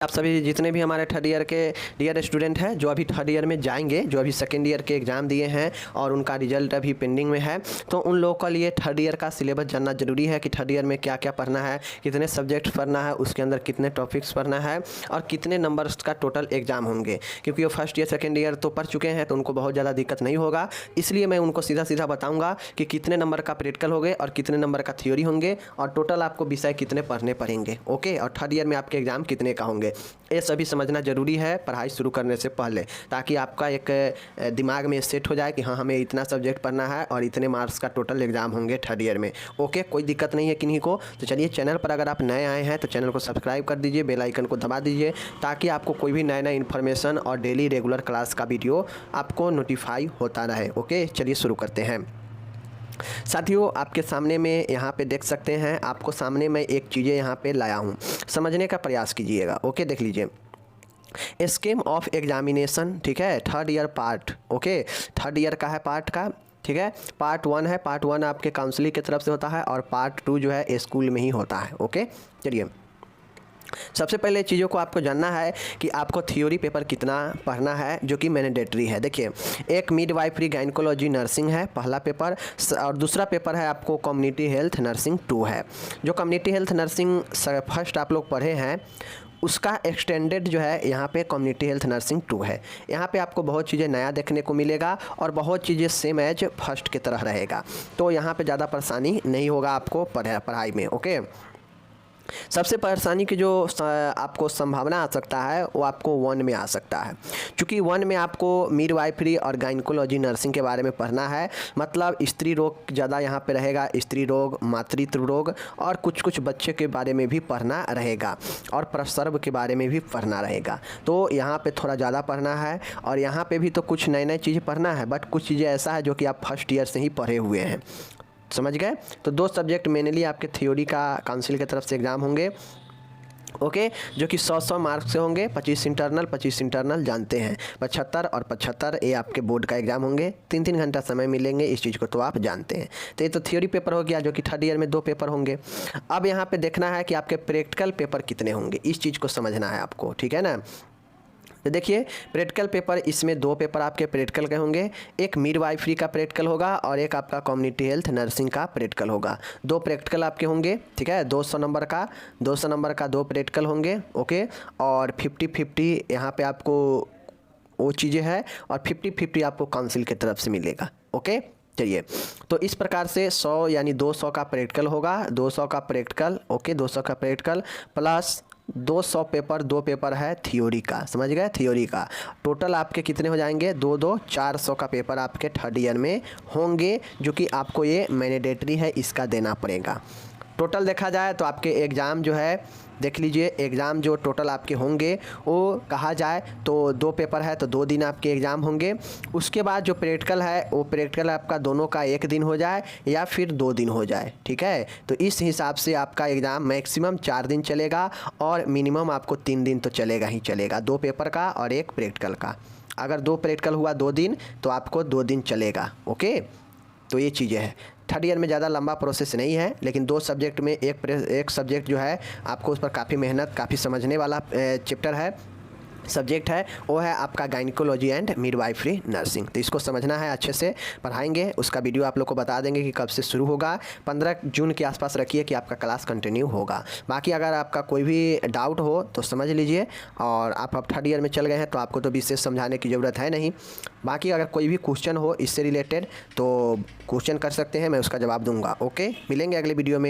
आप सभी जितने भी हमारे थर्ड ईयर के डियर स्टूडेंट हैं जो अभी थर्ड ईयर में जाएंगे, जो अभी सेकेंड ईयर के एग्ज़ाम दिए हैं और उनका रिजल्ट अभी पेंडिंग में है, तो उन लोगों के लिए थर्ड ईयर का सिलेबस जानना ज़रूरी है कि थर्ड ईयर में क्या क्या पढ़ना है, कितने सब्जेक्ट पढ़ना है, उसके अंदर कितने टॉपिक्स पढ़ना है और कितने नंबर्स का टोटल एग्ज़ाम होंगे। क्योंकि वो फर्स्ट ईयर सेकेंड ईयर तो पढ़ चुके हैं तो उनको बहुत ज़्यादा दिक्कत नहीं होगा, इसलिए मैं उनको सीधा सीधा बताऊँगा कि कितने नंबर का प्रैक्टिकल होंगे और कितने नंबर का थ्योरी होंगे और टोटल आपको विषय कितने पढ़ने पड़ेंगे। ओके, और थर्ड ईयर में आपके एग्ज़ाम कितने का होंगे, ये सभी समझना ज़रूरी है पढ़ाई शुरू करने से पहले, ताकि आपका एक दिमाग में सेट हो जाए कि हाँ हमें इतना सब्जेक्ट पढ़ना है और इतने मार्क्स का टोटल एग्ज़ाम होंगे थर्ड ईयर में। ओके, कोई दिक्कत नहीं है किन्हीं को। तो चलिए, चैनल पर अगर आप नए आए हैं तो चैनल को सब्सक्राइब कर दीजिए, बेल आइकन को दबा दीजिए, ताकि आपको कोई भी नया इन्फॉर्मेशन और डेली रेगुलर क्लास का वीडियो आपको नोटिफाई होता रहे। ओके, चलिए शुरू करते हैं। साथियों, आपके सामने में यहाँ पे देख सकते हैं, आपको सामने में एक चीज़ें यहाँ पे लाया हूँ, समझने का प्रयास कीजिएगा। ओके, देख लीजिए, स्कीम ऑफ एग्जामिनेशन, ठीक है, third year part. Okay, third year का है पार्ट का, ठीक है। पार्ट 1 है, पार्ट 1 आपके काउंसिलिंग की तरफ से होता है और पार्ट 2 जो है स्कूल में ही होता है। ओके, चलिए, सबसे पहले चीज़ों को आपको जानना है कि आपको थ्योरी पेपर कितना पढ़ना है, जो कि मैंडेटरी है। देखिए, एक मिडवाइफरी गायनेकोलॉजी नर्सिंग है पहला पेपर, और दूसरा पेपर है आपको कम्युनिटी हेल्थ नर्सिंग 2 है। जो कम्युनिटी हेल्थ नर्सिंग फर्स्ट आप लोग पढ़े हैं, उसका एक्सटेंडेड जो है यहाँ पे कम्युनिटी हेल्थ नर्सिंग 2 है। यहाँ पे आपको बहुत चीज़ें नया देखने को मिलेगा और बहुत चीज़ें सेम एज फर्स्ट की तरह रहेगा, तो यहाँ पे ज़्यादा परेशानी नहीं होगा आपको पढ़ाई में। ओके, सबसे परेशानी की जो आपको संभावना आ सकता है वो आपको 1 में आ सकता है, क्योंकि 1 में आपको मिडवाइफरी और गायनेकोलॉजी नर्सिंग के बारे में पढ़ना है। मतलब स्त्री रोग ज़्यादा यहाँ पे रहेगा, स्त्री रोग, मातृत्व रोग और कुछ बच्चे के बारे में भी पढ़ना रहेगा और प्रसव के बारे में भी पढ़ना रहेगा। तो यहाँ पे थोड़ा ज़्यादा पढ़ना है और यहाँ पे भी तो कुछ नए नए चीज़ें पढ़ना है, बट कुछ चीज़ें ऐसा है जो कि आप फर्स्ट ईयर से ही पढ़े हुए हैं, समझ गए। तो 2 सब्जेक्ट मेनली आपके थ्योरी का काउंसिल की तरफ से एग्ज़ाम होंगे। ओके, जो कि 100 मार्क्स से होंगे, 25 इंटरनल जानते हैं, 75 और 75 ये आपके बोर्ड का एग्ज़ाम होंगे। 3-3 घंटा समय मिलेंगे, इस चीज़ को तो आप जानते हैं। तो ये तो थ्योरी पेपर हो गया, जो कि थर्ड ईयर में 2 पेपर होंगे। अब यहाँ पे देखना है कि आपके प्रैक्टिकल पेपर कितने होंगे, इस चीज़ को समझना है आपको, ठीक है ना। तो देखिए, प्रैक्टिकल पेपर, इसमें 2 पेपर आपके प्रैक्टिकल के होंगे, एक मिडवाइफरी का प्रैक्टिकल होगा और एक आपका कम्युनिटी हेल्थ नर्सिंग का प्रैक्टिकल होगा। 2 प्रैक्टिकल आपके होंगे, ठीक है, 200 नंबर का 2 प्रैक्टिकल होंगे। ओके, और 50-50 यहाँ पे आपको वो चीज़ें हैं और 50-50 आपको काउंसिल की तरफ से मिलेगा। ओके, चलिए, तो इस प्रकार से 100 यानी 200 का प्रैक्टिकल होगा, 200 का प्रैक्टिकल। ओके, 200 का प्रैक्टिकल प्लस 200 पेपर, 2 पेपर है थ्योरी का, समझ गए, थ्योरी का टोटल आपके कितने हो जाएंगे, 2-2 400 का पेपर आपके थर्ड ईयर में होंगे, जो कि आपको ये मैंडेटरी है, इसका देना पड़ेगा। टोटल देखा जाए तो आपके एग्ज़ाम जो है, देख लीजिए, एग्ज़ाम जो टोटल आपके होंगे वो कहा जाए तो 2 पेपर है तो 2 दिन आपके एग्ज़ाम होंगे। उसके बाद जो प्रैक्टिकल है वो प्रैक्टिकल आपका दोनों का 1 दिन हो जाए या फिर 2 दिन हो जाए, ठीक है। तो इस हिसाब से आपका एग्ज़ाम मैक्सिमम 4 दिन चलेगा और मिनिमम आपको 3 दिन तो चलेगा ही चलेगा, 2 पेपर का और 1 प्रैक्टिकल का। अगर 2 प्रैक्टिकल हुआ 2 दिन तो आपको 2 दिन चलेगा। ओके, तो ये चीज़ें हैं। थर्ड ईयर में ज़्यादा लंबा प्रोसेस नहीं है, लेकिन 2 सब्जेक्ट में एक सब्जेक्ट जो है आपको उस पर काफ़ी मेहनत, काफ़ी समझने वाला चैप्टर है, सब्जेक्ट है, वो है आपका गायनेकोलॉजी एंड मिडवाइफरी नर्सिंग। तो इसको समझना है, अच्छे से पढ़ाएंगे। उसका वीडियो आप लोग को बता देंगे कि कब से शुरू होगा। 15 जून के आसपास रखिए कि आपका क्लास कंटिन्यू होगा। बाकी अगर आपका कोई भी डाउट हो तो समझ लीजिए, और आप अब थर्ड ईयर में चल गए हैं तो आपको तो विशेष समझाने की ज़रूरत है नहीं। बाकी अगर कोई भी क्वेश्चन हो इससे रिलेटेड तो क्वेश्चन कर सकते हैं, मैं उसका जवाब दूँगा। ओके, मिलेंगे अगले वीडियो में।